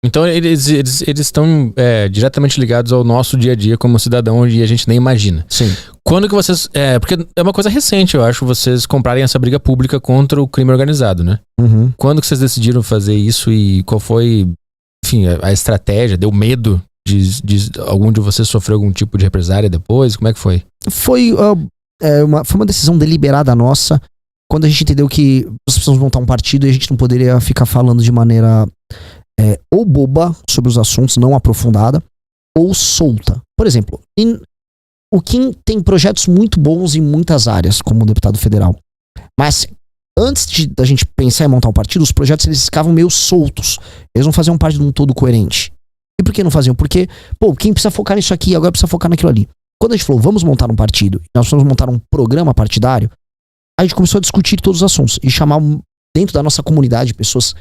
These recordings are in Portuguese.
Então eles estão diretamente ligados ao nosso dia a dia como cidadão e a gente nem imagina. Sim. Quando que vocês... porque é uma coisa recente, eu acho, vocês comprarem essa briga pública contra o crime organizado, né? Uhum. Quando que vocês decidiram fazer isso e qual foi, enfim, a estratégia? Deu medo de algum de vocês sofrer algum tipo de represária depois? Como é que foi? Foi uma decisão deliberada nossa, quando a gente entendeu que nós precisamos montar um partido e a gente não poderia ficar falando de maneira ou boba sobre os assuntos, não aprofundada, ou solta. Por exemplo, o Kim tem projetos muito bons em muitas áreas, como deputado federal. Mas antes da gente pensar em montar um partido, os projetos eles ficavam meio soltos. Eles não faziam parte de um todo coerente. E por que não faziam? Porque, o Kim precisa focar nisso aqui, agora precisa focar naquilo ali. Quando a gente falou, vamos montar um partido, nós vamos montar um programa partidário, a gente começou a discutir todos os assuntos e chamar dentro da nossa comunidade pessoas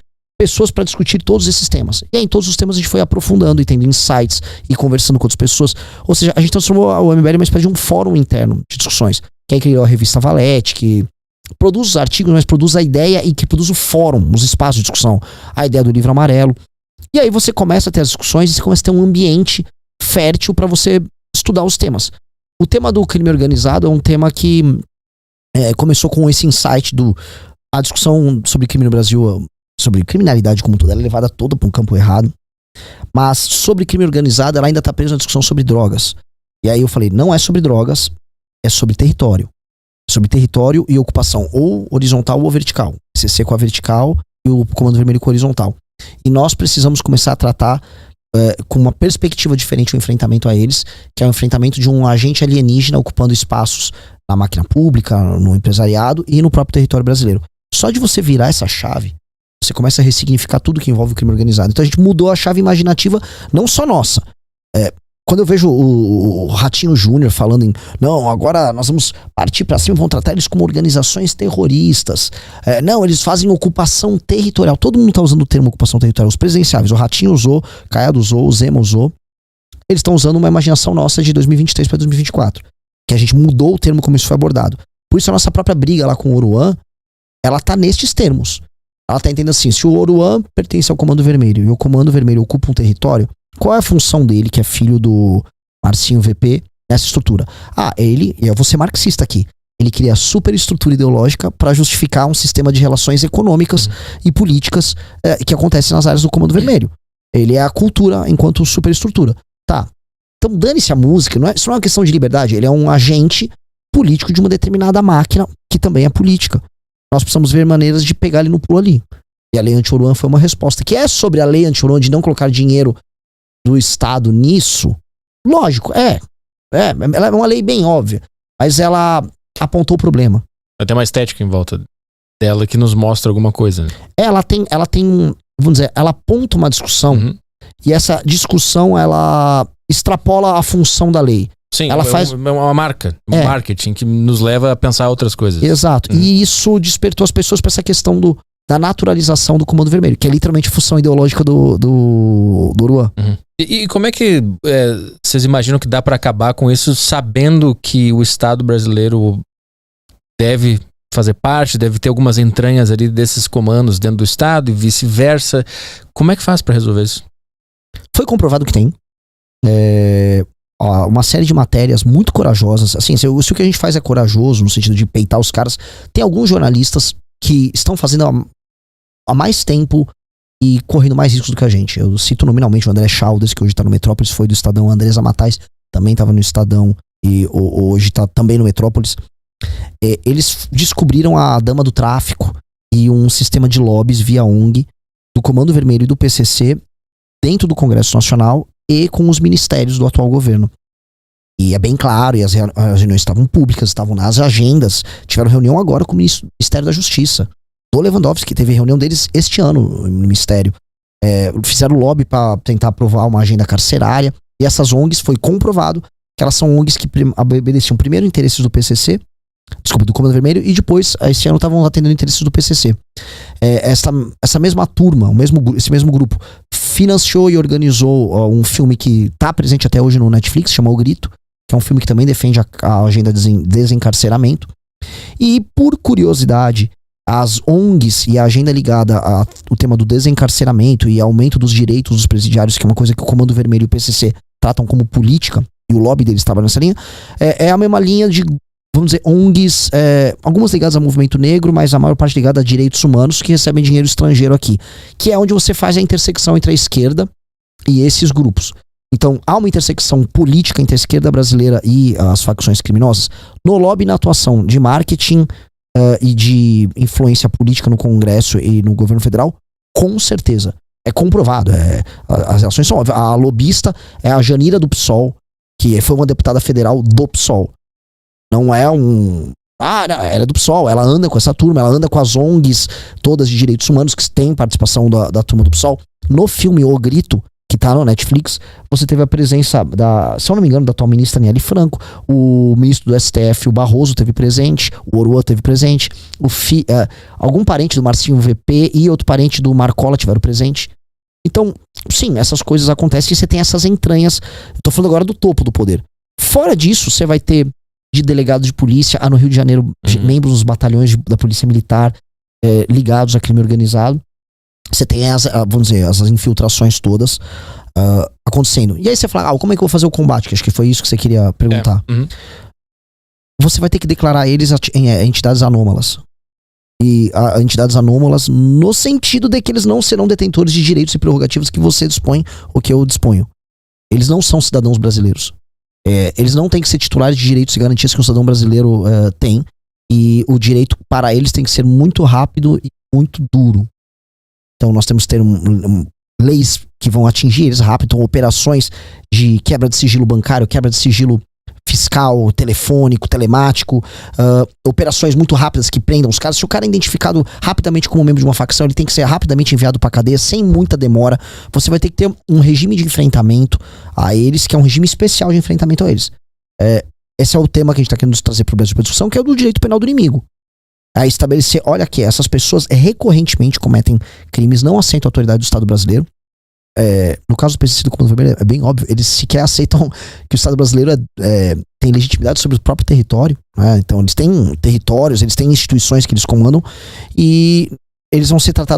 para discutir todos esses temas. E aí, em todos os temas a gente foi aprofundando e tendo insights e conversando com outras pessoas. Ou seja, a gente transformou o MBL em uma espécie de um fórum interno de discussões. Que aí criou a revista Valete, que produz os artigos, mas produz a ideia e que produz o fórum, os espaços de discussão. A ideia do livro amarelo. E aí você começa a ter as discussões e você começa a ter um ambiente fértil para você estudar os temas. O tema do crime organizado é um tema que começou com esse insight a discussão sobre crime no Brasil, sobre criminalidade como toda, ela é levada toda para um campo errado. Mas sobre crime organizado, ela ainda está presa na discussão sobre drogas. E aí eu falei, não é sobre drogas, é sobre território. Sobre território e ocupação, ou horizontal ou vertical. CC com a vertical e o Comando Vermelho com a horizontal. E nós precisamos começar a tratar com uma perspectiva diferente o enfrentamento a eles, que é o enfrentamento de um agente alienígena ocupando espaços na máquina pública, no empresariado e no próprio território brasileiro. Só de você virar essa chave, você começa a ressignificar tudo que envolve o crime organizado. Então a gente mudou a chave imaginativa, não só nossa. Quando eu vejo o Ratinho Júnior falando não, agora nós vamos partir pra cima, vamos tratar eles como organizações terroristas. Não, eles fazem ocupação territorial. Todo mundo tá usando o termo ocupação territorial. Os presidenciáveis, o Ratinho usou, Caiado usou, o Zema usou. Eles estão usando uma imaginação nossa de 2023 para 2024. Que a gente mudou o termo como isso foi abordado. Por isso a nossa própria briga lá com o Oruan, ela tá nestes termos. Ela tá entendendo assim, se o Oruan pertence ao Comando Vermelho e o Comando Vermelho ocupa um território, qual é a função dele, que é filho do Marcinho VP, nessa estrutura? E eu vou ser marxista aqui, ele cria a superestrutura ideológica para justificar um sistema de relações econômicas e políticas que acontecem nas áreas do Comando Vermelho. Ele é a cultura enquanto superestrutura. Tá, então dane-se a música, isso não é uma questão de liberdade, ele é um agente político de uma determinada máquina que também é política. Nós precisamos ver maneiras de pegar ele no pulo ali. E a lei anti-Oruan foi uma resposta. Que é sobre a lei anti-Oruan de não colocar dinheiro do Estado nisso? Lógico, ela é uma lei bem óbvia. Mas ela apontou o problema. Tem uma estética em volta dela que nos mostra alguma coisa. Né? Ela tem, vamos dizer, ela aponta uma discussão. E essa discussão, ela extrapola a função da lei. Sim, ela faz uma marca, um marketing que nos leva a pensar outras coisas. Exato. E isso despertou as pessoas para essa questão da naturalização do Comando Vermelho, que é literalmente a função ideológica do Oruan. E como é que vocês imaginam que dá para acabar com isso, sabendo que o Estado brasileiro deve fazer parte, deve ter algumas entranhas ali desses comandos dentro do Estado e vice-versa? Como é que faz para resolver isso? Foi comprovado que tem. Uma série de matérias muito corajosas. Assim, se o que a gente faz é corajoso, no sentido de peitar os caras, tem alguns jornalistas que estão fazendo há mais tempo e correndo mais riscos do que a gente. Eu cito nominalmente o André Chaldes, que hoje tá no Metrópolis, foi do Estadão. A Andresa Matais também tava no Estadão e hoje tá também no Metrópolis. Eles descobriram a dama do tráfico e um sistema de lobbies via ONG do Comando Vermelho e do PCC dentro do Congresso Nacional e com os ministérios do atual governo. E é bem claro, e as reuniões estavam públicas, estavam nas agendas. Tiveram reunião agora com o Ministério da Justiça, do Lewandowski, que teve reunião deles este ano no Ministério. Fizeram lobby para tentar aprovar uma agenda carcerária. E essas ONGs, foi comprovado que elas são ONGs que obedeciam primeiro interesses do PCC, do Comando Vermelho, e depois, esse ano, estavam atendendo interesses do PCC. Essa mesma turma, esse mesmo grupo, financiou e organizou um filme que está presente até hoje no Netflix, chama O Grito, que é um filme que também defende a agenda de desencarceramento. E, por curiosidade, as ONGs e a agenda ligada ao tema do desencarceramento e aumento dos direitos dos presidiários, que é uma coisa que o Comando Vermelho e o PCC tratam como política, e o lobby deles trabalha nessa linha, é a mesma linha de, vamos dizer, ONGs, algumas ligadas ao movimento negro, mas a maior parte ligada a direitos humanos, que recebem dinheiro estrangeiro aqui, que é onde você faz a intersecção entre a esquerda e esses grupos. Então, há uma intersecção política entre a esquerda brasileira e as facções criminosas no lobby e na atuação de marketing e de influência política no Congresso e no governo federal, com certeza. É comprovado. As ações são óbvias. A lobista é a Janira do PSOL, que foi uma deputada federal do PSOL. Não é não, ela é do PSOL, ela anda com essa turma, ela anda com as ONGs todas de direitos humanos que têm participação da turma do PSOL. No filme O Grito, que tá no Netflix, você teve a presença se eu não me engano, da atual ministra Aniele Franco, o ministro do STF, o Barroso, teve presente, o Oruan teve presente, algum parente do Marcinho VP e outro parente do Marcola tiveram presente. Então, sim, essas coisas acontecem e você tem essas entranhas. Eu tô falando agora do topo do poder. Fora disso, você vai ter de delegados de polícia, no Rio de Janeiro, membros dos batalhões da Polícia Militar ligados a crime organizado. Você tem vamos dizer, essas infiltrações todas acontecendo. E aí você fala, como é que eu vou fazer o combate? Que acho que foi isso que você queria perguntar. Você vai ter que declarar eles entidades anômalas. E entidades anômalas no sentido de que eles não serão detentores de direitos e prerrogativas que você dispõe ou que eu disponho. Eles não são cidadãos brasileiros. Eles não têm que ser titulares de direitos e garantias que um cidadão brasileiro tem. E o direito para eles tem que ser muito rápido e muito duro. Então nós temos que ter leis que vão atingir eles rápido, então, operações de quebra de sigilo bancário, quebra de sigilo fiscal, telefônico, telemático, operações muito rápidas que prendam os caras. Se o cara é identificado rapidamente como membro de uma facção, ele tem que ser rapidamente enviado pra cadeia, sem muita demora. Você vai ter que ter um regime de enfrentamento a eles, que é um regime especial de enfrentamento a eles. Esse é o tema que a gente tá querendo trazer pro Brasil pra discussão, que é o do direito penal do inimigo. Estabelecer, olha aqui, essas pessoas recorrentemente cometem crimes, não aceitam a autoridade do Estado brasileiro. No caso do PCC do Comando Vermelho, é bem óbvio, eles sequer aceitam que o Estado brasileiro tem legitimidade sobre o próprio território, né? Então eles têm territórios, eles têm instituições que eles comandam e eles vão ser tratados